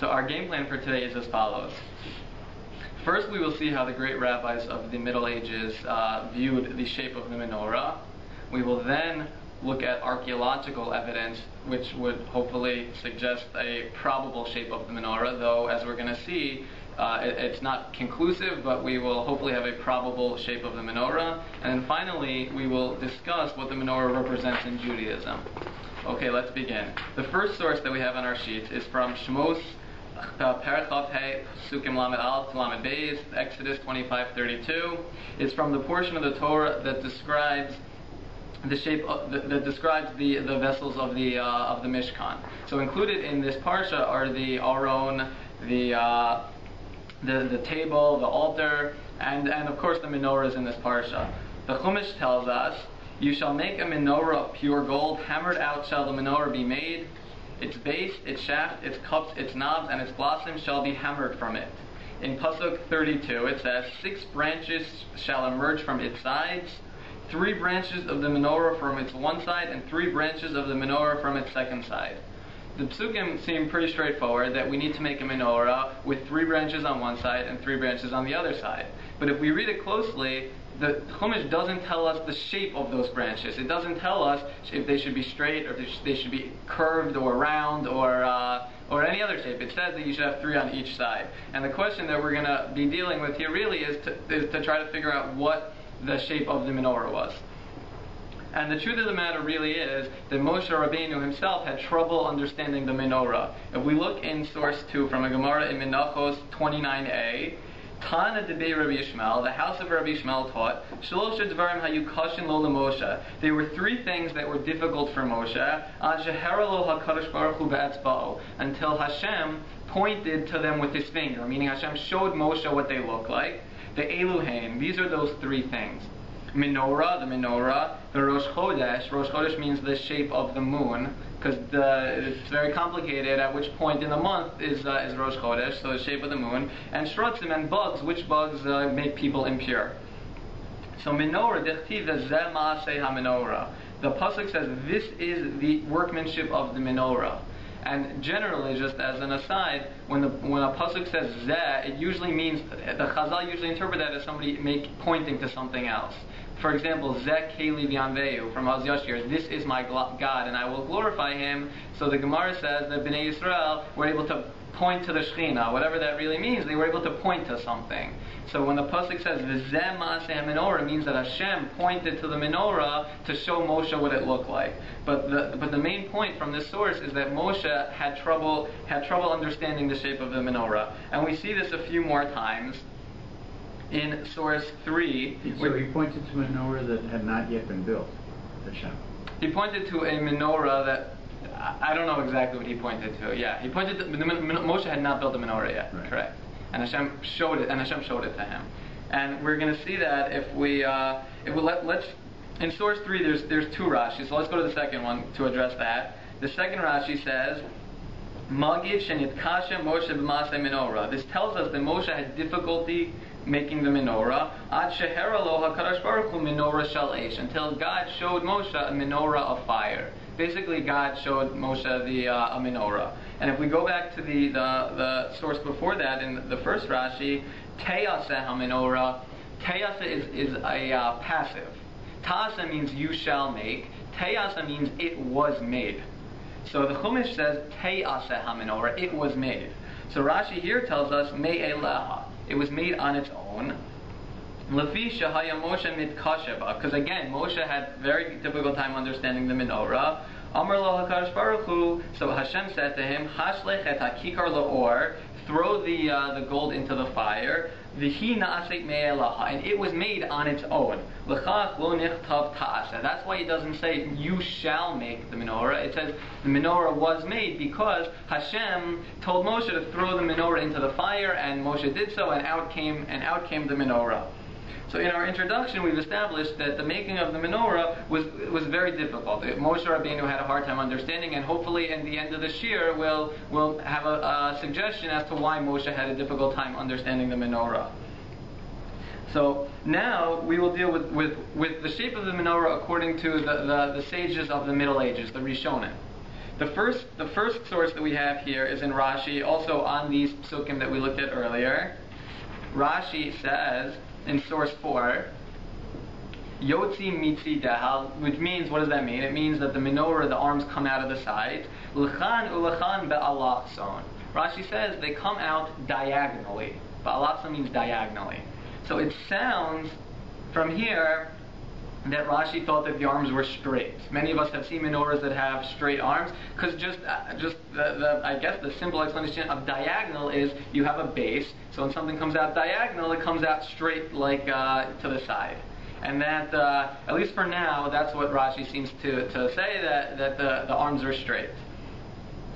So our game plan for today is as follows. First, we will see how the great rabbis of the Middle Ages viewed the shape of the menorah. We will then look at archaeological evidence, which would hopefully suggest a probable shape of the menorah, though, as we're going to see, it's not conclusive, but we will hopefully have a probable shape of the menorah. And then finally, we will discuss what the menorah represents in Judaism. Okay, let's begin. The first source that we have on our sheets is from Shmos Perachov He Sukim Lamed Aleph Lamed Beis, Exodus 25:32. It's from the portion of the Torah that describes the shape that describes the vessels of the Mishkan. So included in this parsha are the Aron, the table, the altar, and of course the menorahs in this parsha. The Chumash tells us, "You shall make a menorah of pure gold, hammered out shall the menorah be made. Its base, its shaft, its cups, its knobs, and its blossoms shall be hammered from it." In Pasuk 32 it says, "6 branches shall emerge from its sides, 3 branches of the menorah from its one side, and 3 branches of the menorah from its second side." The psukim seem pretty straightforward, that we need to make a menorah with 3 branches on one side and 3 branches on the other side. But if we read it closely, the Chumash doesn't tell us the shape of those branches. It doesn't tell us if they should be straight, or if they should be curved or round, or any other shape. It says that you should have 3 on each side. And the question that we're going to be dealing with here really is to try to figure out what the shape of the menorah was. And the truth of the matter really is that Moshe Rabbeinu himself had trouble understanding the menorah. If we look in source 2 from a Gemara in Menachos 29a, Tana debei Rabbi Yishmael, the house of Rabbi Yishmael taught, Shlosha dvarim hayu kashin lo leMoshe. There were 3 things that were difficult for Moshe, ad shehara lo HaKadosh Baruch Hu be'etzba'o, until Hashem pointed to them with his finger, meaning Hashem showed Moshe what they look like. The Eluhain, these are those 3 things. Menorah, the menorah, the Rosh Chodesh means the shape of the moon, because it's very complicated at which point in the month is Rosh Chodesh, so the shape of the moon, and Shrotzim and bugs, which bugs make people impure. So menorah, dechtiv zeh ma'aseh ha-menorah. The pasuk says this is the workmanship of the menorah. And generally, just as an aside, when a pasuk says zeh, it usually means, the Chazal usually interpret that as somebody pointing to something else. For example, Zeh Keli V'Yanveyu from Az Yashir, this is my God and I will glorify him. So the Gemara says that Bnei Yisrael were able to point to the Shekhinah, whatever that really means, they were able to point to something. So when the pasuk says V'zeh ma'aseh menorah, it means that Hashem pointed to the menorah to show Moshe what it looked like. But the main point from this source is that Moshe had trouble understanding the shape of the menorah, and we see this a few more times. In source 3... So he pointed to a menorah that had not yet been built, Hashem. He pointed to a menorah that... I don't know exactly what he pointed to. Yeah, he pointed to... Moshe had not built a menorah yet, right. Correct. And Hashem showed it to him. And we're going to see that if we let's... In source 3, there's 2 Rashis, so let's go to the second one to address that. The second Rashi says... Magid shenitkasha Moshe b'maseh menorah. This tells us that Moshe had difficulty making the menorah. Ad shehera lo HaKadosh Baruch Hu menorah shel eish, until God showed Moshe a menorah of fire. Basically, God showed Moshe a menorah. And if we go back to the source before that, in the first Rashi, Teyaseh ha-menorah. Teyaseh is a passive. Ta'aseh means you shall make. Teyaseh means it was made. So the Chumash says, Teyaseh ha-menorah, it was made. So Rashi here tells us, Me'eleha, it was made on its own. Lefi shehaya Moshe mitkasheva, because again, Moshe had very difficult time understanding the menorah. Amar lo HaKadosh Baruch Hu, so Hashem said to him, Hashlech et hakikar la'or, throw the gold into the fire. V'hi na'asek me'elaha, and it was made on its own. L'chach lo nichtav ta'aseh. That's why it doesn't say you shall make the menorah. It says the menorah was made because Hashem told Moshe to throw the menorah into the fire, and Moshe did so, and out came the menorah. So in our introduction, we've established that the making of the menorah was very difficult. Moshe Rabbeinu had a hard time understanding, and hopefully in the end of the shir, we'll have a suggestion as to why Moshe had a difficult time understanding the menorah. So now we will deal with the shape of the menorah according to the sages of the Middle Ages, the Rishonim. The first source that we have here is in Rashi, also on these psukim that we looked at earlier. Rashi says in source 4, Yotzi mitzi dehal, which means, what does that mean? It means that the menorah, the arms come out of the sides. L'chan u'lechan be'alachson. Rashi says they come out diagonally. Be'alachson means diagonally. So it sounds from here that Rashi thought that the arms were straight. Many of us have seen menorahs that have straight arms, because I guess the simple explanation of diagonal is you have a base, so when something comes out diagonal, it comes out straight, like to the side. And that, at least for now, that's what Rashi seems to say, that the arms are straight.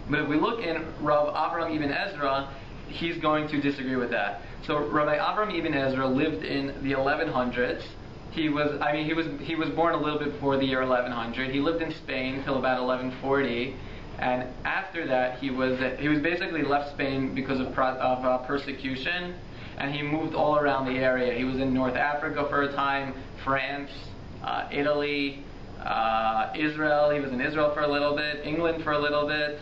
But if we look in Rav Avram Ibn Ezra, he's going to disagree with that. So Rabbi Avram Ibn Ezra lived in the 1100s. He was born a little bit before the year 1100. He lived in Spain till about 1140, and after that he was basically left Spain because of persecution, and he moved all around the area. He was in North Africa for a time, France, Italy, Israel. He was in Israel for a little bit, England for a little bit.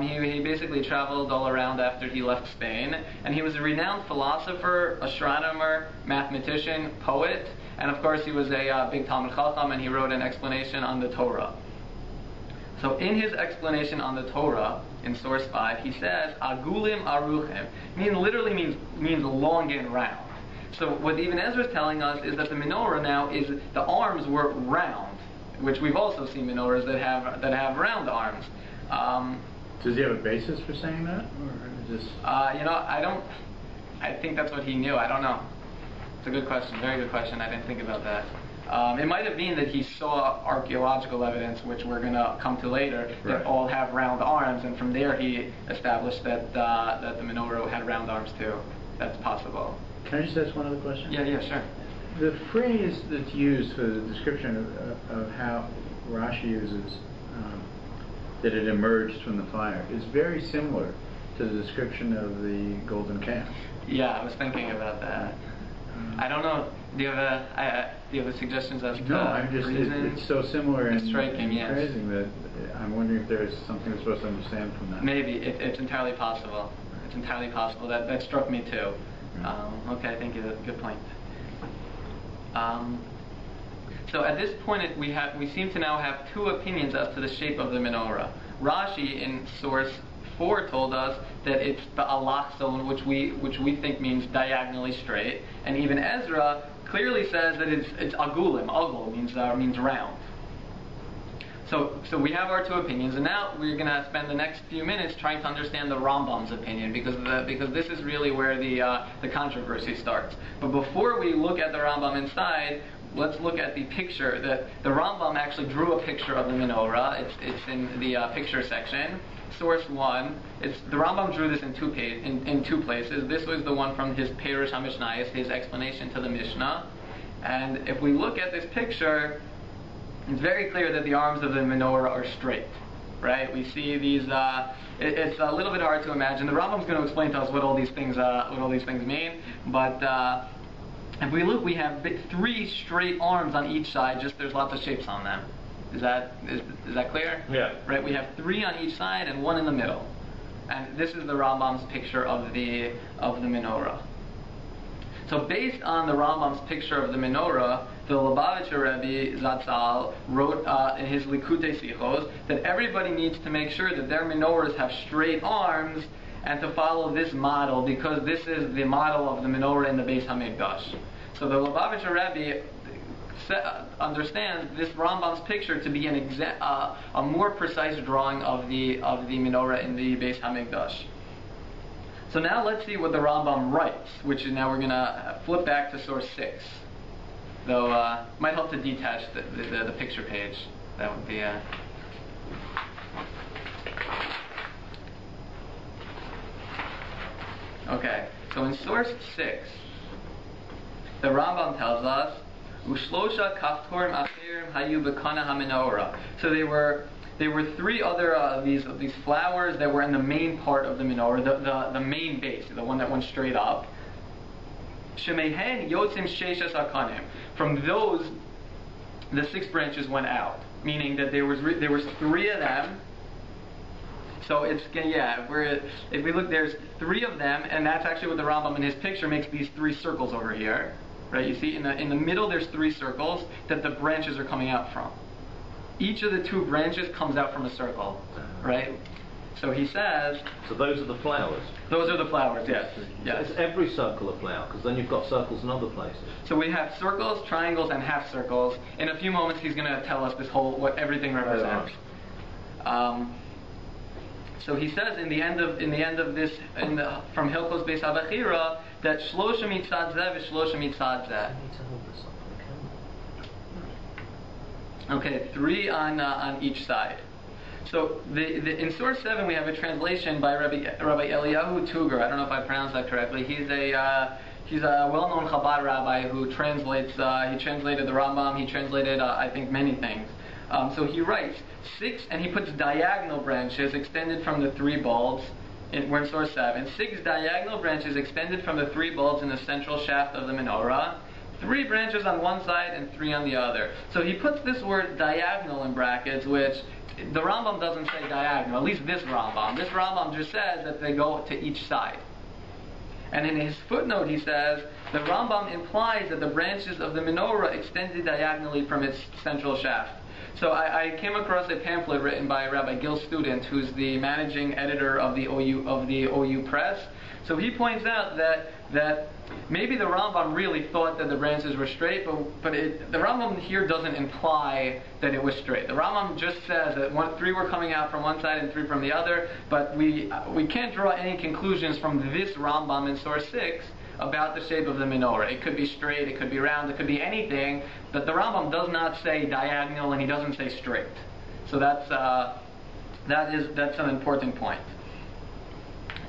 He basically traveled all around after he left Spain, and he was a renowned philosopher, astronomer, mathematician, poet, and of course he was a big Talmud Chacham, and he wrote an explanation on the Torah. So in his explanation on the Torah, in source 5, he says, Agulim Aruchim, literally means long and round. So what Ibn Ezra is telling us is that the menorah now the arms were round, which we've also seen menorahs that have round arms. Does he have a basis for saying that, or is this? I think that's what he knew. I don't know. It's a good question, very good question. I didn't think about that. It might have been that he saw archaeological evidence, which we're going to come to later, that all have round arms, and from there he established that the menorah had round arms too. That's possible. Can I just ask one other question? Yeah, sure. The phrase that's used for the description of how Rashi uses that it emerged from the fire is very similar to the description of the golden calf. Yeah, I was thinking about that. I don't know. Do you have suggestions as to reasons? It's so similar and striking, yes. Crazy that I'm wondering if there's something we're supposed to understand from that. Maybe it's entirely possible. It's entirely possible. That struck me too. Okay, thank you. That's a good point. So at this point, we seem to now have two opinions as to the shape of the menorah. Rashi in source 4 told us that it's the alachson, which we think means diagonally straight, and even Ezra clearly says that it's agulim. Agul means round. So we have our two opinions, and now we're going to spend the next few minutes trying to understand the Rambam's opinion, because this is really where the controversy starts. But before we look at the Rambam inside, let's look at the picture that the Rambam actually drew a picture of the menorah. It's in the picture section. Source 1. The Rambam drew this in two places. This was the one from his Perush HaMishnayos, his explanation to the Mishnah. And if we look at this picture, it's very clear that the arms of the menorah are straight, right? We see these. It's a little bit hard to imagine. The Rambam's going to explain to us what all these things mean. But if we look, we have 3 straight arms on each side. Just there's lots of shapes on them. Is that clear? Yeah. Right. We have 3 on each side and 1 in the middle. And this is the Rambam's picture of the menorah. So based on the Rambam's picture of the menorah, the Lubavitcher Rebbe Zatzal wrote in his Likutei Sichos that everybody needs to make sure that their menorahs have straight arms and to follow this model, because this is the model of the menorah in the Beis HaMikdash. So the Lubavitcher Rebbe understands this Rambam's picture to be a more precise drawing of the menorah in the Beis HaMikdash. So now let's see what the Rambam writes, which is now we're going to flip back to source 6. Though might help to detach the picture page. That would be okay. So in source 6, the Rambam tells us, "Ushlosha kaftorim acherim hayu bekana hamenorah." So they were 3 other these flowers that were in the main part of the menorah, the main base, the one that went straight up. Shemehen yotzim sheshas akanim. From those, the 6 branches went out, meaning that there was 3 of them, So it's, yeah, if we look, there's 3 of them, and that's actually what the Rambam in his picture makes these 3 circles over here. Right? You see, in the middle there's 3 circles that the branches are coming out from. Each of the 2 branches comes out from a circle, right? So he says... So those are the flowers? Those are the flowers, yes. Is every circle a flower? Because then you've got circles in other places. So we have circles, triangles, and half circles. In a few moments he's going to tell us what everything represents. So he says in the end of this, from Hilchos Beis HaBechira, that Shlosha mitzad zeh v'Shlosha mitzad zeh. Okay, 3 on each side. So in source 7 we have a translation by Rabbi Eliyahu Tuger. I don't know if I pronounced that correctly. He's a well-known Chabad rabbi who translates. He translated the Rambam. He translated I think many things. So he writes 6, and he puts diagonal branches extended from the 3 bulbs. We're in source 7. 6 diagonal branches extended from the 3 bulbs in the central shaft of the menorah. 3 branches on one side and 3 on the other. So he puts this word diagonal in brackets, which the Rambam doesn't say diagonal, at least this Rambam. This Rambam just says that they go to each side. And in his footnote he says, the Rambam implies that the branches of the menorah extended diagonally from its central shaft. So I came across a pamphlet written by Rabbi Gil Student, who's the managing editor of the OU Press. So he points out that maybe the Rambam really thought that the branches were straight, but the Rambam here doesn't imply that it was straight. The Rambam just says that 3 were coming out from one side and 3 from the other, but we can't draw any conclusions from this Rambam in source 6 about the shape of the menorah. It could be straight, it could be round, it could be anything, but the Rambam does not say diagonal and he doesn't say straight. So that's an important point.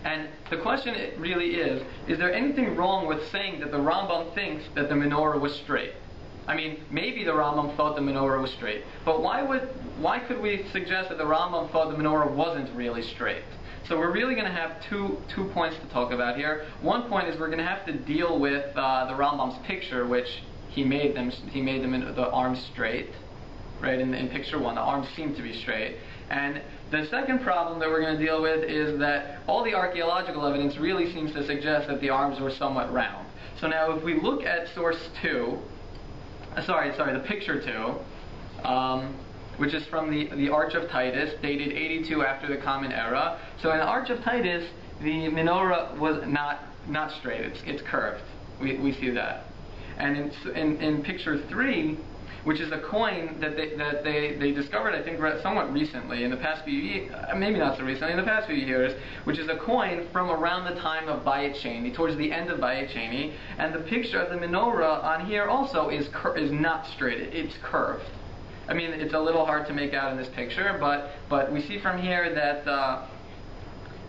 And the question really is there anything wrong with saying that the Rambam thinks that the menorah was straight? I mean, maybe the Rambam thought the menorah was straight, but why could we suggest that the Rambam thought the menorah wasn't really straight? So we're really going to have two points to talk about here. One point is we're going to have to deal with the Rambam's picture, which he made them in the arms straight, right? In picture 1, the arms seem to be straight. And the second problem that we're going to deal with is that all the archaeological evidence really seems to suggest that the arms were somewhat round. So now if we look at source 2, the picture 2, which is from the Arch of Titus, dated 82 after the Common Era. So in the Arch of Titus, the menorah was not straight; it's curved. We see that. And in picture 3, which is a coin that they discovered, I think, somewhat recently, in the past few years, maybe not so recently, in the past few years, which is a coin from around the time of Bayit Sheni, towards the end of Bayit Sheni, and the picture of the menorah on here also is not straight; it's curved. I mean, it's a little hard to make out in this picture, but we see from here that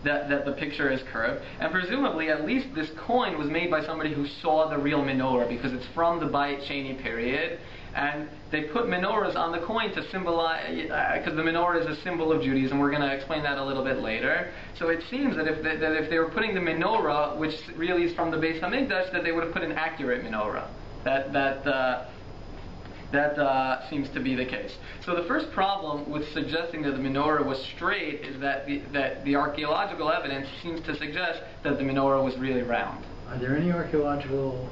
the picture is curved, and presumably at least this coin was made by somebody who saw the real menorah, because it's from the Bayit Sheni period, and they put menorahs on the coin to symbolize, because the menorah is a symbol of Judaism. We're going to explain that a little bit later. So it seems that if they were putting the menorah, which really is from the Beis Hamikdash, that they would have put an accurate menorah. That seems to be the case. So the first problem with suggesting that the menorah was straight is that the archaeological evidence seems to suggest that the menorah was really round. Are there any archaeological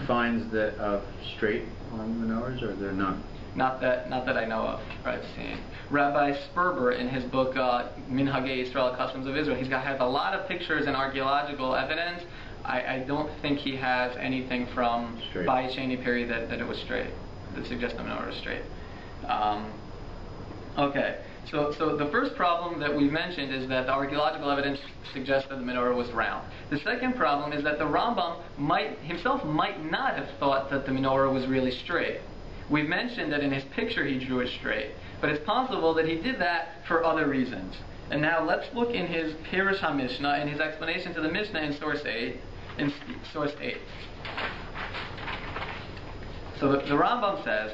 finds that of straight on menorahs, or are there none? Not that I know of, or I've seen. Rabbi Sperber, in his book Minhagei Yisrael, Customs of Israel, has a lot of pictures and archaeological evidence. I don't think he has anything from Bayit Sheni period that it was straight, that suggests the menorah was straight. Okay, so the first problem that we've mentioned is that the archaeological evidence suggests that the menorah was round. The second problem is that the Rambam himself might not have thought that the menorah was really straight. We've mentioned that in his picture he drew it straight, but it's possible that he did that for other reasons. And now let's look in his Pirush HaMishnah, in his explanation to the Mishnah in source 8. So the Rambam says,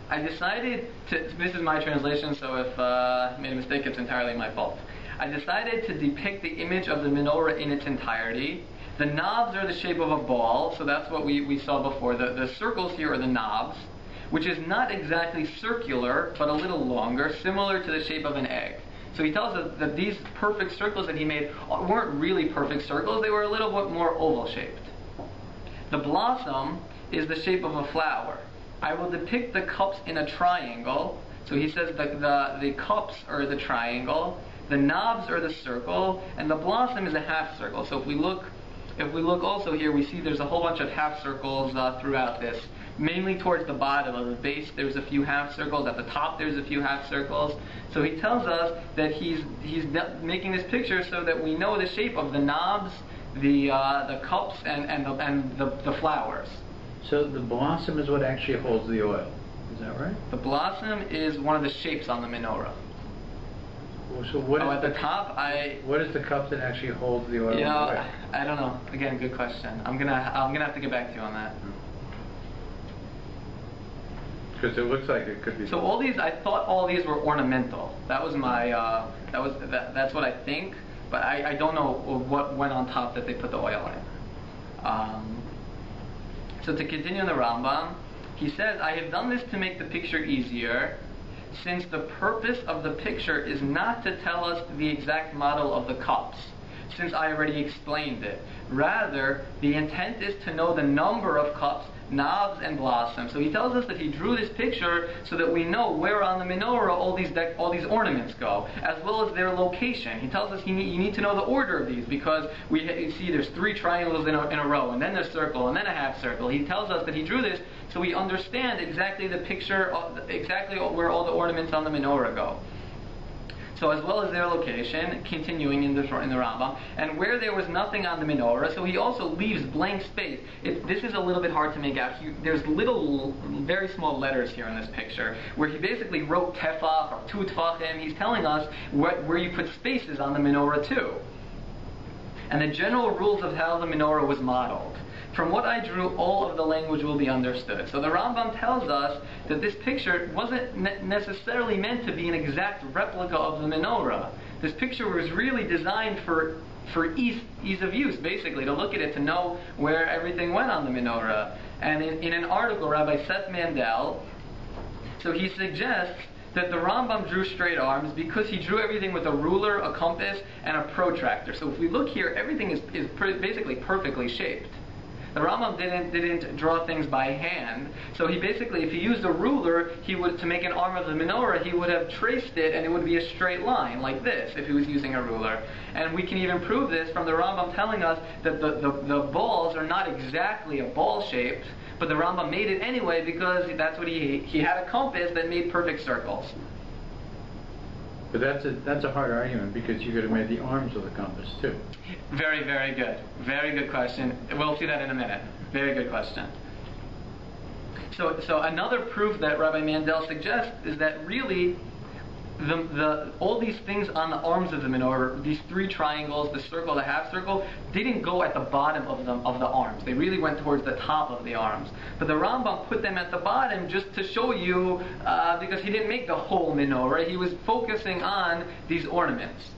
I decided to, this is my translation, so if I made a mistake, it's entirely my fault. I decided to depict the image of the menorah in its entirety. The knobs are the shape of a ball, so that's what we saw before. The circles here are the knobs, which is not exactly circular, but a little longer, similar to the shape of an egg. So he tells us that these perfect circles that he made weren't really perfect circles, they were a little bit more oval shaped. The blossom is the shape of a flower. I will depict the cups in a triangle. So he says the cups are the triangle, the knobs are the circle, and the blossom is a half circle. So if we look also here, we see there's a whole bunch of half circles throughout this. Mainly towards the bottom of the base, there's a few half circles. At the top, there's a few half circles. So he tells us that he's making this picture so that we know the shape of the knobs, the cups, and the flowers. So the blossom is what actually holds the oil. Is that right? The blossom is one of the shapes on the menorah. Well, so what is at the top, what is the cup that actually holds the oil? I don't know. Again, good question. I'm gonna have to get back to you on that. Because it looks like it could be. So I thought all these were ornamental. That was my that's what I think, but I don't know what went on top that they put the oil in. So to continue in the Rambam, he says, I have done this to make the picture easier, since the purpose of the picture is not to tell us the exact model of the cups, since I already explained it. Rather, the intent is to know the number of cups, knobs, and blossoms. So he tells us that he drew this picture so that we know where on the menorah all these ornaments go, as well as their location. He tells us you need to know the order of these, because you see there's 3 triangles in a row, and then a circle, and then a half circle. He tells us that he drew this so we understand exactly the picture, exactly where all the ornaments on the menorah go. So as well as their location, continuing in the Rambam, and where there was nothing on the menorah, so he also leaves blank space. This is a little bit hard to make out. There's little, very small letters here in this picture, where he basically wrote tefach or tu tefachim. He's telling us where you put spaces on the menorah too. And the general rules of how the menorah was modeled. From what I drew, all of the language will be understood. So the Rambam tells us that this picture wasn't necessarily meant to be an exact replica of the menorah. This picture was really designed for ease of use, basically, to look at it, to know where everything went on the menorah. And in an article, Rabbi Seth Mandel, so he suggests that the Rambam drew straight arms because he drew everything with a ruler, a compass, and a protractor. So if we look here, everything is basically perfectly shaped. The Rambam didn't draw things by hand, so he basically, if he used a ruler, to make an arm of the menorah, he would have traced it, and it would be a straight line like this if he was using a ruler. And we can even prove this from the Rambam telling us that the balls are not exactly a ball shaped, but the Rambam made it anyway because that's what he had a compass that made perfect circles. But that's a hard argument, because you could have made the arms of the compass too. Very, very good. Very good question. We'll see that in a minute. Very good question. So another proof that Rabbi Mandel suggests is that really all these things on the arms of the menorah, these 3 triangles, the circle, the half circle, didn't go at the bottom of the arms. They really went towards the top of the arms. But the Rambam put them at the bottom just to show you, because he didn't make the whole menorah. He was focusing on these ornaments.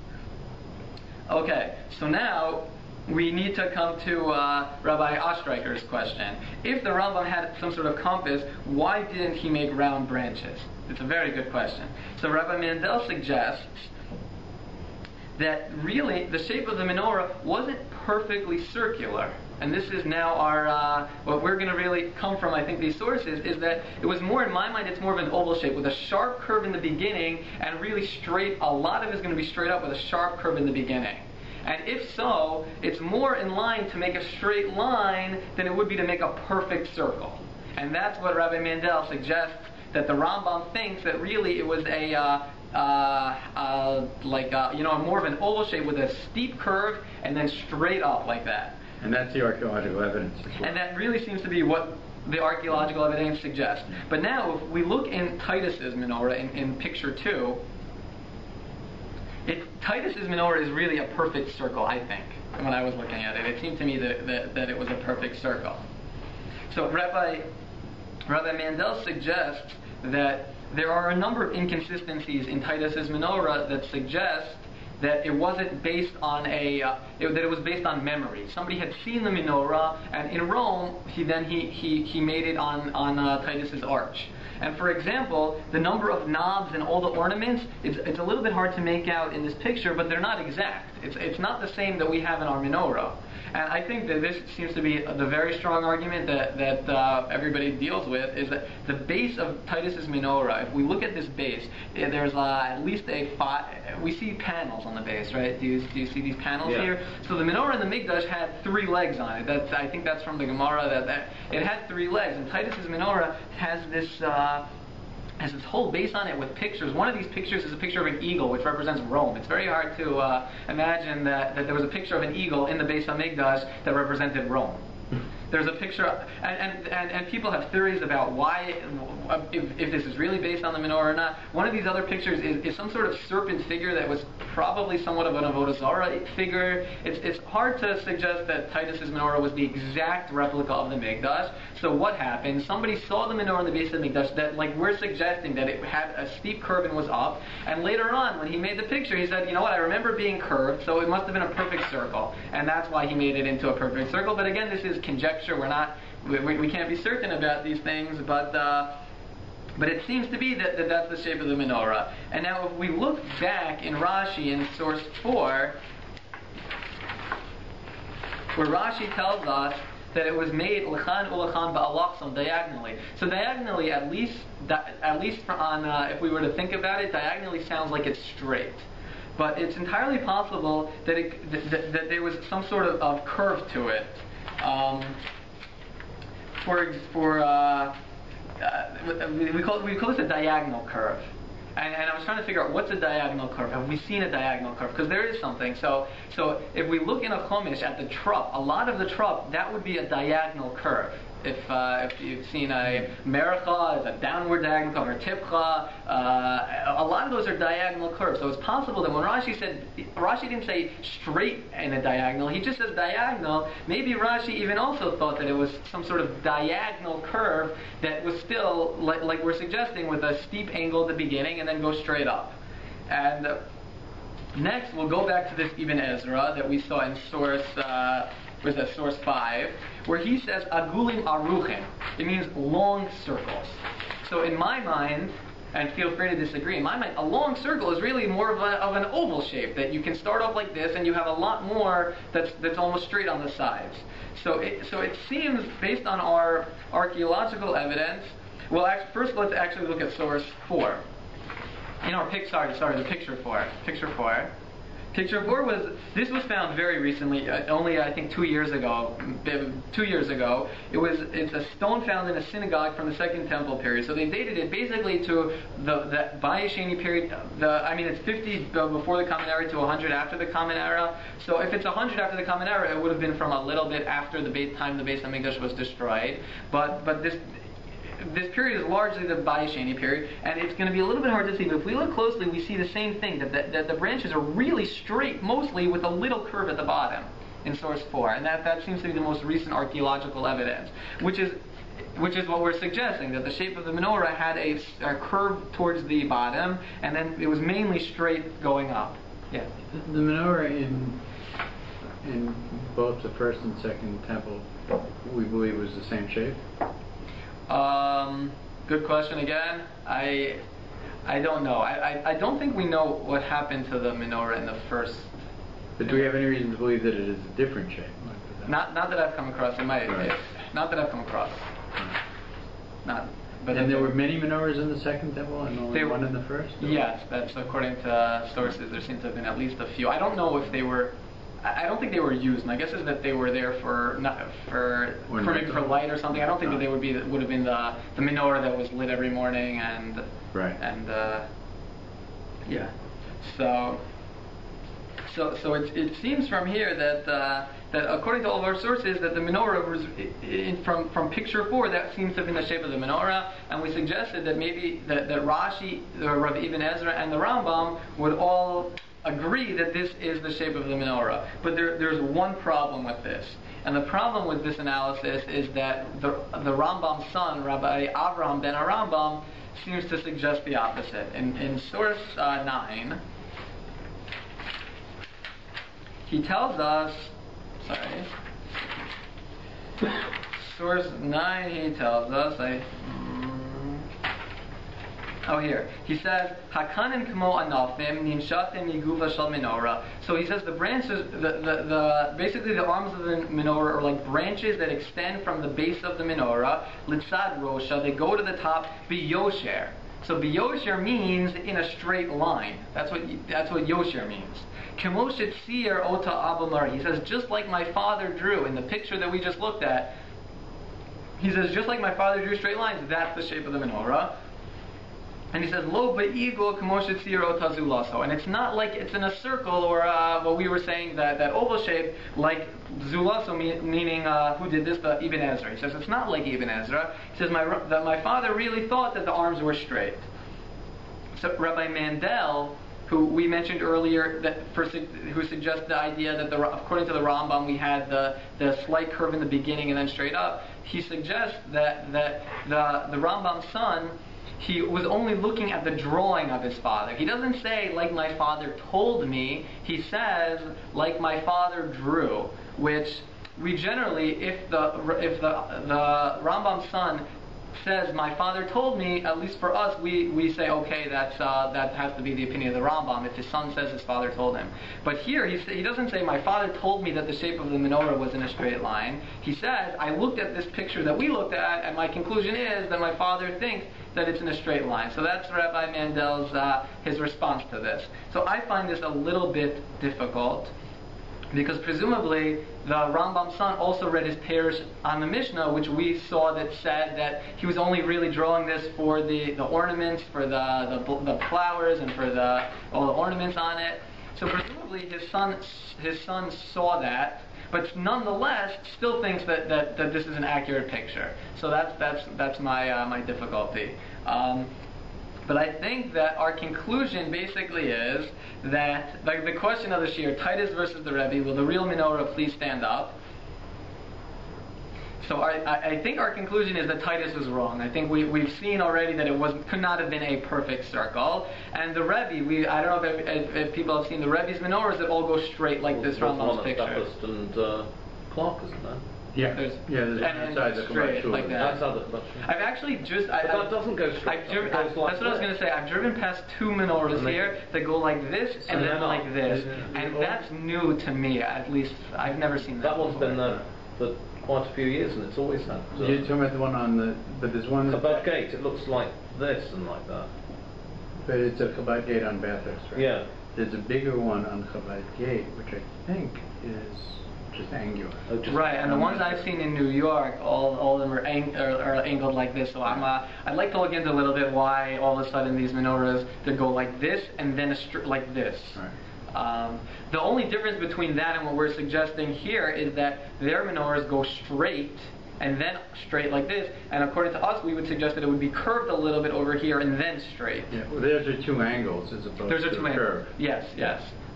Okay, so now we need to come to Rabbi Ostreicher's question. If the Rambam had some sort of compass, why didn't he make round branches? It's a very good question. So Rabbi Mandel suggests that really the shape of the menorah wasn't perfectly circular. And this is now our, what we're going to really come from, I think, these sources, is that it was more, in my mind, it's more of an oval shape with a sharp curve in the beginning and really straight. A lot of it is going to be straight up with a sharp curve in the beginning. And if so, it's more in line to make a straight line than it would be to make a perfect circle. And that's what Rabbi Mandel suggests, that the Rambam thinks that really it was more of an oval shape with a steep curve and then straight up like that. And that's the archaeological evidence as well. And that really seems to be what the archaeological evidence suggests. But now, if we look in Titus's menorah, in picture 2, Titus's menorah is really a perfect circle, I think, when I was looking at it. It seemed to me that it was a perfect circle. So Rabbi Mandel suggests that there are a number of inconsistencies in Titus's menorah that suggest that it wasn't based on that it was based on memory. Somebody had seen the menorah, and in Rome, he made it on Titus's arch. And for example, the number of knobs and all the ornaments, it's a little bit hard to make out in this picture, but they're not exact. It's not the same that we have in our menorah. And I think that this seems to be the very strong argument that everybody deals with, is that the base of Titus's menorah, if we look at this base, there's at least we see panels on the base, right? Do you see these panels here? So the menorah in the Mikdash had 3 legs on it. I think that's from the Gemara, that it had 3 legs. And Titus's menorah has this whole base on it with pictures. One of these pictures is a picture of an eagle, which represents Rome. It's very hard to imagine that there was a picture of an eagle in the Beis HaMikdash that represented Rome. There's a picture, and people have theories about why, if this is really based on the menorah or not. One of these other pictures is some sort of serpent figure that was probably somewhat of an Avodah Zarah figure. It's hard to suggest that Titus's menorah was the exact replica of the Mikdash. So what happened? Somebody saw the menorah in the base of the Mikdash that, like we're suggesting, that it had a steep curve and was up. And later on, when he made the picture, he said, you know what, I remember being curved, so it must have been a perfect circle. And that's why he made it into a perfect circle. But again, this is conjecture. We can't be certain about these things, but it seems to be that that's the shape of the menorah. And now if we look back in Rashi in source 4, where Rashi tells us that it was made lechan ulechan ba'alachsam, diagonally. So diagonally, at least on if we were to think about it, diagonally sounds like it's straight. But it's entirely possible that there was some sort of curve to it. We call this a diagonal curve, and I was trying to figure out what's a diagonal curve. Have we seen a diagonal curve? Because there is something. So if we look in a chumash at the trup, a lot of the trup, that would be a diagonal curve. If you've seen a meracha, it's a downward diagonal curve, or tipcha, a lot of those are diagonal curves. So it's possible that when Rashi didn't say straight in a diagonal, he just says diagonal. Maybe Rashi even also thought that it was some sort of diagonal curve that was still, like we're suggesting, with a steep angle at the beginning and then go straight up. And next, we'll go back to this Ibn Ezra that we saw in source source 5, where he says agulim aruchim. It means long circles. So in my mind, and feel free to disagree, in my mind, a long circle is really more of an oval shape, that you can start off like this and you have a lot more that's almost straight on the sides. So it seems, based on our archaeological evidence, well, first let's actually look at source 4. In our picture 4. Picture 4 was found very recently, only I think 2 years ago. 2 years ago, it's a stone found in a synagogue from the Second Temple period. So they dated it basically to the Bayesheni period. It's 50 before the Common Era to 100 after the Common Era. So if it's 100 after the Common Era, it would have been from a little bit after the time the Beis HaMikdash was destroyed. But this period is largely the Bayesheni period, and it's going to be a little bit hard to see, but if we look closely, we see the same thing, that the branches are really straight, mostly with a little curve at the bottom in source 4, and that seems to be the most recent archaeological evidence, which is what we're suggesting, that the shape of the menorah had a curve towards the bottom, and then it was mainly straight going up. Yeah. The menorah in both the first and second temple, we believe was the same shape? Good question again. I don't know. I don't think we know what happened to the menorah in the first. But do we have any reason to believe that it is a different shape? Not that I've come across. Not that I've come across. Not. But and there were many menorahs in the second temple and only one in the first? Or? Yes, that's according to sources. There seems to have been at least a few. I don't know if they were. I don't think they were used. My guess is that they were there for maybe for light or something. I don't think that they would have been the menorah that was lit every morning and right. And yeah. So it seems from here that according to all of our sources, that the menorah was from picture 4, that seems to have been the shape of the menorah, and we suggested that maybe that Rashi, the Rabbi Ibn Ezra, and the Rambam would all agree that this is the shape of the menorah. But there's one problem with this. And the problem with this analysis is that the Rambam's son, Rabbi Avraham ben Rambam, seems to suggest the opposite. In source 9, he tells us, source 9, he tells us, Oh, here. He says, Hakanim kamo anafim nimshatim yiguva shel menorah. So he says the branches, basically the arms of the menorah are like branches that extend from the base of the menorah. Litzad rosha, they go to the top. Biyosher. So biyosher means in a straight line. That's what yosher means. Kamo shetzir ota abamar. He says, just like my father drew in the picture that we just looked at. He says, just like my father drew straight lines, that's the shape of the menorah. And he says, lo ba'igo k'moshet tziro tazulaso. And it's not like it's in a circle or what we were saying, that oval shape, like zulaso, meaning who did this? The Ibn Ezra. He says, it's not like Ibn Ezra. He says, that my father really thought that the arms were straight. So Rabbi Mandel, who we mentioned earlier, who suggests the idea that according to the Rambam, we had the slight curve in the beginning and then straight up. He suggests that the Rambam's son, he was only looking at the drawing of his father. He doesn't say, like my father told me. He says, like my father drew, which we generally, if the Rambam's son says, my father told me, at least for us, we say, okay, that has to be the opinion of the Rambam, if his son says his father told him. But here, he doesn't say, my father told me that the shape of the menorah was in a straight line. He says, I looked at this picture that we looked at, and my conclusion is that my father thinks that it's in a straight line. So that's Rabbi Mandel's, his response to this. So I find this a little bit difficult, because presumably the Rambam's son also read his pairs on the Mishnah, which we saw that said that he was only really drawing this for the ornaments, for the flowers, and for all the ornaments on it. So presumably his son saw that, but nonetheless still thinks that this is an accurate picture. So that's my difficulty. But I think that our conclusion basically is that, like the question of the Shir, Titus versus the Rebbe, will the real menorah please stand up? So I think our conclusion is that Titus was wrong. I think we've seen already that it could not have been a perfect circle. And the Rebbe, I don't know if people have seen the Rebbe's menorahs that all go straight like this Rambam's picture. Baptist and Clark, isn't there? Yeah, there's and straight like that. I've actually that doesn't go straight. That's what I was going to say. I've driven past two menorahs here that go like this and then like this, and that's new to me. At least I've never seen that. That one's been there for quite a few years, and it's always had. You're talking about the one on but there's one Chabad Gate. It looks like this and like that. But it's a Chabad Gate on Bathurst, right? Yeah. There's a bigger one on Chabad Gate, which I think is just angular. Right, and the ones I've seen in New York, all of them are angled like this. So I'd like to look into a little bit why all of a sudden these menorahs they go like this and then like this. Right. The only difference between that and what we're suggesting here is that their menorahs go straight and then straight like this, and according to us, we would suggest that it would be curved a little bit over here and then straight. Yeah, well, theirs are two angles as opposed to a curve. Yes.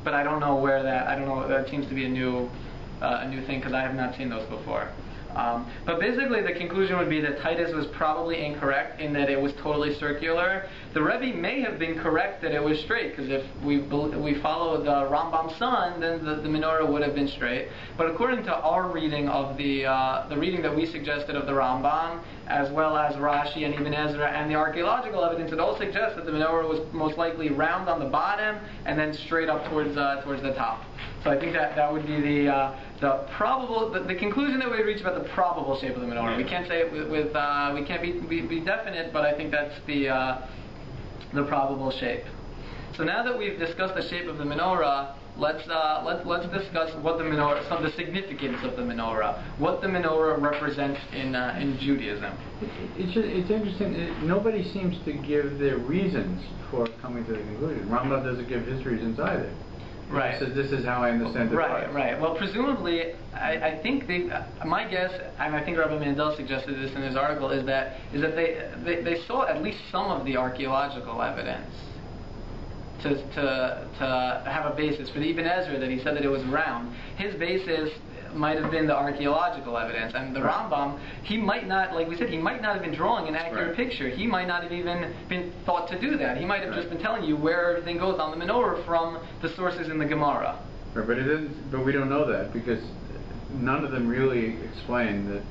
But I don't know where that seems to be a new thing, because I have not seen those before. But basically the conclusion would be that Titus was probably incorrect in that it was totally circular. The Rebbe may have been correct that it was straight, because if we follow the Rambam's son, then the menorah would have been straight. But according to our reading of the reading that we suggested of the Rambam, as well as Rashi and Ibn Ezra and the archaeological evidence, it all suggests that the menorah was most likely round on the bottom and then straight up towards the top. So I think that would be the conclusion that we would reach about the probable shape of the menorah. We can't say it we can't be definite, but I think that's the probable shape. So now that we've discussed the shape of the menorah, let's discuss what the menorah, the significance of the menorah, what the menorah represents in Judaism. It's interesting. Nobody seems to give their reasons for coming to the conclusion. Rambam doesn't give his reasons either. Right. He says this is how I understand it. Right. Well, presumably, I think my guess, and I think Rabbi Mandel suggested this in his article, is that they saw at least some of the archaeological evidence to have a basis for the Ibn Ezra that he said that it was round. His basis might have been the archaeological evidence, and the Rambam, he might not, like we said, he might not have been drawing an accurate picture. He might not have even been thought to do that. He might have just been telling you where everything goes on the menorah from the sources in the Gemara. Right, but we don't know that, because none of them really explain that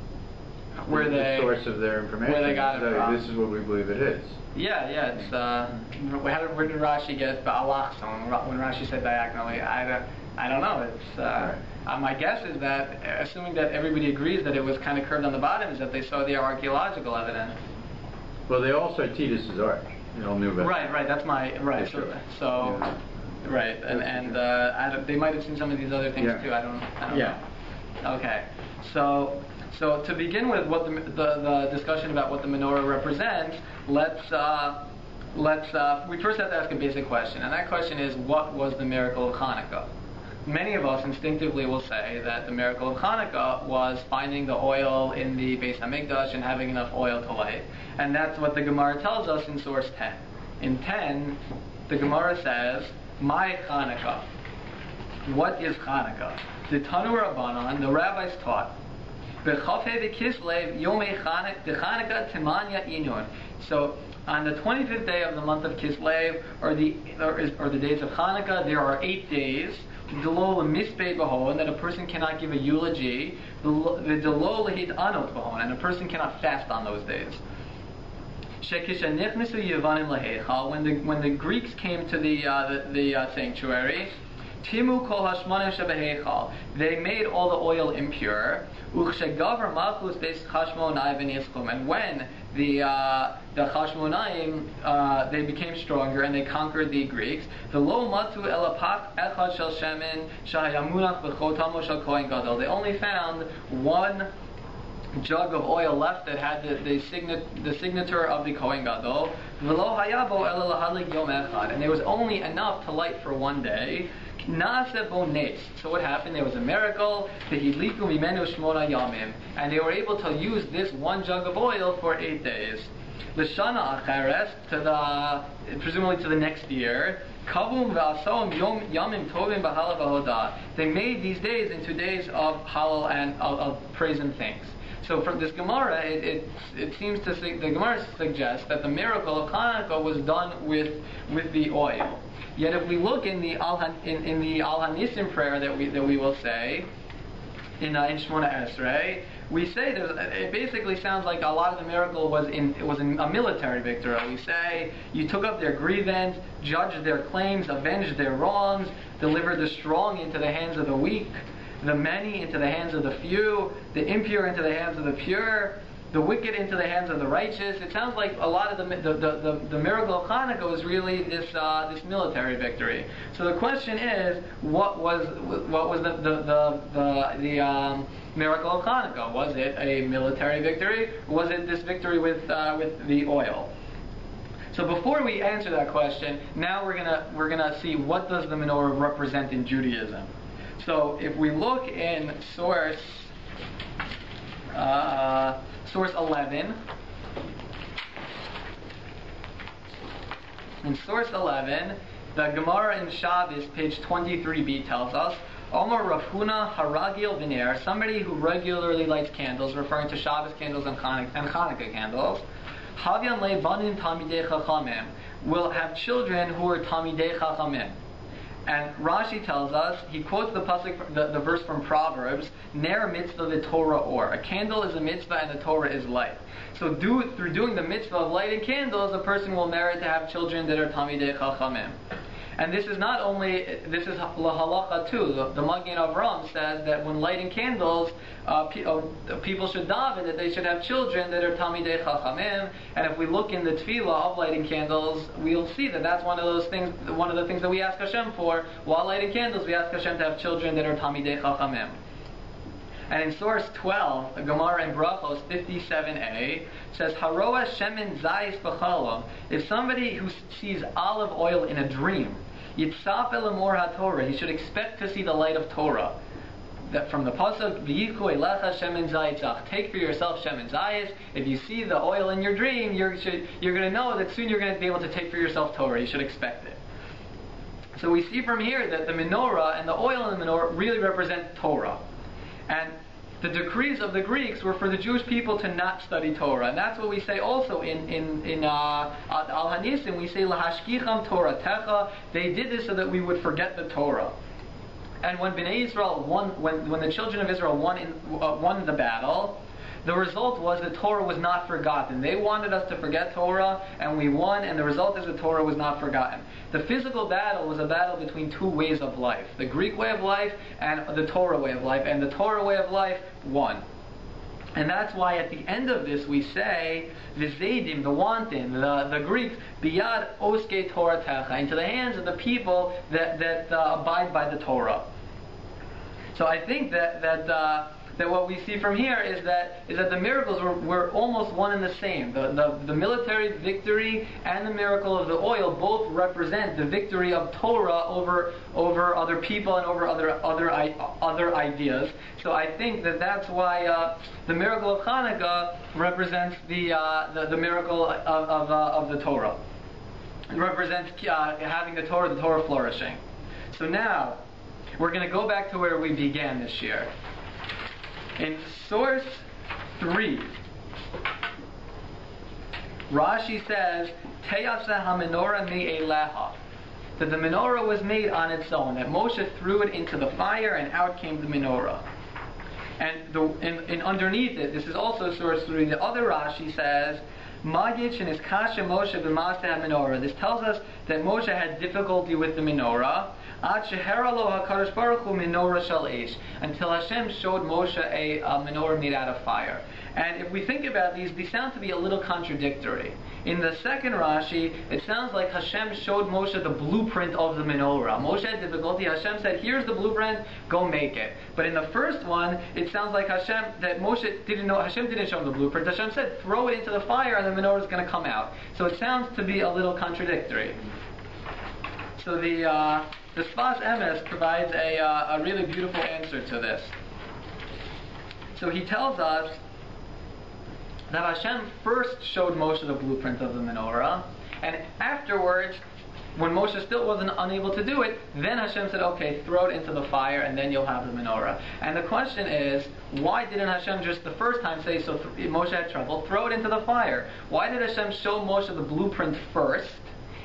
where the source of their information. Where they got it from. This is what we believe it is. Yeah, it's where did Rashi get ba'alachson when Rashi said diagonally? I don't know. It's my guess is that, assuming that everybody agrees that it was kind of curved on the bottom, is that they saw the archaeological evidence. Well, they all saw Titus's arch. They all knew about it. Right. That's my right. So yeah. Right, and they might have seen some of these other things too. I don't know. Okay, so to begin with, what the discussion about what the menorah represents, let's we first have to ask a basic question, and that question is, what was the miracle of Chanuka? Many of us instinctively will say that the miracle of Chanuka was finding the oil in the Beis Hamikdash and having enough oil to light, and that's what the Gemara tells us in source 10. In 10, the Gemara says, "My Chanuka." What is Chanuka? The Tanu Rabbanan, the rabbis taught, "B'chafei v'kislev yomei Chanuka timanya inun." So on the 25th day of the month of Kislev, or the days of Chanuka, there are 8 days. Delol mispei b'hon, that a person cannot give a eulogy. Delol lehid anot b'hon, and a person cannot fast on those days. When the Greeks came to the sanctuary, Timu kol hashmanim shebeheichal, they made all the oil impure. Uchshegaver malchus beis Chashmonai v'nischum, and when the Chashmonaim they became stronger and they conquered the Greeks, the lo matu elapach echad shel shemen shahayamunach b'chotamo shel kohen gadol. They only found one jug of oil left that had the signature of the Kohen Gadol, and there was only enough to light for one day. So what happened? There was a miracle, and they were able to use this one jug of oil for 8 days. L'shana acheres, presumably to the next year. They made these days into days of halal and of praise and thanks. So from this Gemara, it seems to the Gemara suggests that the miracle of Chanuka was done with the oil. Yet if we look in the Al Hanisim prayer that we will say in Shmona Esrei, we say that it basically sounds like a lot of the miracle was in a military victory. We say you took up their grievance, judged their claims, avenged their wrongs, delivered the strong into the hands of the weak, the many into the hands of the few, the impure into the hands of the pure, the wicked into the hands of the righteous. It sounds like a lot of the miracle of Chanuka was really this military victory. So the question is, what was the miracle of Chanuka? Was it a military victory? Or was it this victory with the oil? So before we answer that question, now we're gonna see, what does the menorah represent in Judaism? So if we look in source 11, the Gemara in Shabbos, page 23b, tells us, Omar Rafuna Haragil V'ner, somebody who regularly lights candles, referring to Shabbos candles and Chanukah candles, Havyan Le'banin Tamidei Chachamim, will have children who are Tamidei Chachamim. And Rashi tells us, he quotes the pasuk, the verse from Proverbs, Ner mitzvah the Torah or. A candle is a mitzvah and the Torah is light. So through doing the mitzvah of lighting candles, a person will merit to have children that are Tamidei Chachamim. And this is not only, this is lahalacha too. The Magen Avram says that when lighting candles, people should daven that they should have children that are Talmidei Chachamim. And if we look in the tefillah of lighting candles, we'll see that that's one of the things that we ask Hashem for. While lighting candles, we ask Hashem to have children that are Talmidei Chachamim. And in source 12, the Gemara in Brachos 57a says, Haroa shemen zayis b'chalom. If somebody who sees olive oil in a dream, yitzaf elamor haTorah, he should expect to see the light of Torah. That from the pasuk, v'yiku elecha shemen zayitzach, take for yourself shemen zayis. If you see the oil in your dream, you're going to know that soon you're going to be able to take for yourself Torah. You should expect it. So we see from here that the menorah and the oil in the menorah really represent Torah. And the decrees of the Greeks were for the Jewish people to not study Torah. And that's what we say also in Al Hanisim. We say, Lahashkicham Toratecha. They did this so that we would forget the Torah. And when Bnei Israel won, when the children of Israel won the battle, the result was that Torah was not forgotten. They wanted us to forget Torah, and we won, and the result is that Torah was not forgotten. The physical battle was a battle between two ways of life, the Greek way of life and the Torah way of life, and the Torah way of life won. And that's why at the end of this we say, Vizedim, the wanton, the Greeks, Biyad Oske Torah Techa, into the hands of the people that abide by the Torah. So I think that what we see from here is that the miracles were almost one and the same. The military victory and the miracle of the oil both represent the victory of Torah over other people and over other ideas. So I think that's why the miracle of Chanuka represents the miracle of the Torah. It represents having the Torah flourishing. So now we're going to go back to where we began this year. In source 3, Rashi says, Teyasa ha-menorah mi'eleha, that the menorah was made on its own, that Moshe threw it into the fire and out came the menorah. And underneath it, this is also source 3, the other Rashi says, Magid shenis kasha Moshe b'maseh ha-menorah. This tells us that Moshe had difficulty with the menorah, Ad shehera lo HaKadosh Baruch Hu menorah shel eish, until Hashem showed Moshe a menorah made out of fire. And if we think about these sound to be a little contradictory. In the second Rashi, it sounds like Hashem showed Moshe the blueprint of the menorah. Moshe had difficulty. Hashem said, "Here's the blueprint. Go make it." But in the first one, it sounds like Moshe didn't know. Hashem didn't show him the blueprint. Hashem said, "Throw it into the fire, and the menorah is going to come out." So it sounds to be a little contradictory. So the Sfas Emes provides a really beautiful answer to this. So he tells us that Hashem first showed Moshe the blueprint of the menorah, and afterwards, when Moshe still wasn't unable to do it, then Hashem said, "Okay, throw it into the fire, and then you'll have the menorah." And the question is, why didn't Hashem just the first time say, Moshe had trouble, throw it into the fire? Why did Hashem show Moshe the blueprint first,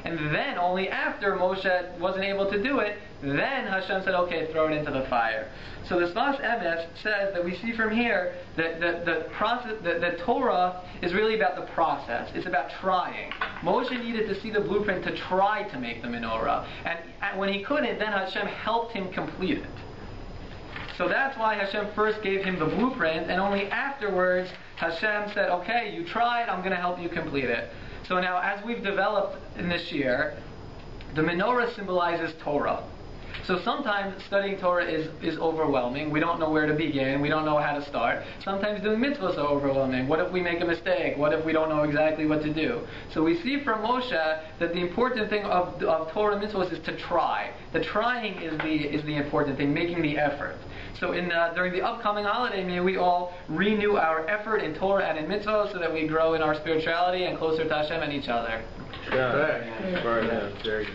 and then only after Moshe wasn't able to do it, then Hashem said, "Okay, throw it into the fire"? So the Sfas Emes says that we see from here that the process, that Torah is really about the process. It's about trying. Moshe needed to see the blueprint to try to make the menorah, and when he couldn't, then Hashem helped him complete it. So that's why Hashem first gave him the blueprint, and only afterwards Hashem said, "Okay, you tried, I'm going to help you complete it." So now, as we've developed in this year, the menorah symbolizes Torah. So sometimes studying Torah is overwhelming. We don't know where to begin. We don't know how to start. Sometimes doing mitzvahs are overwhelming. What if we make a mistake? What if we don't know exactly what to do? So we see from Moshe that the important thing of Torah mitzvahs is to try. The trying is the important thing, making the effort. So during the upcoming holiday, may we all renew our effort in Torah and in mitzvah so that we grow in our spirituality and closer to Hashem and each other. Yeah. Very good.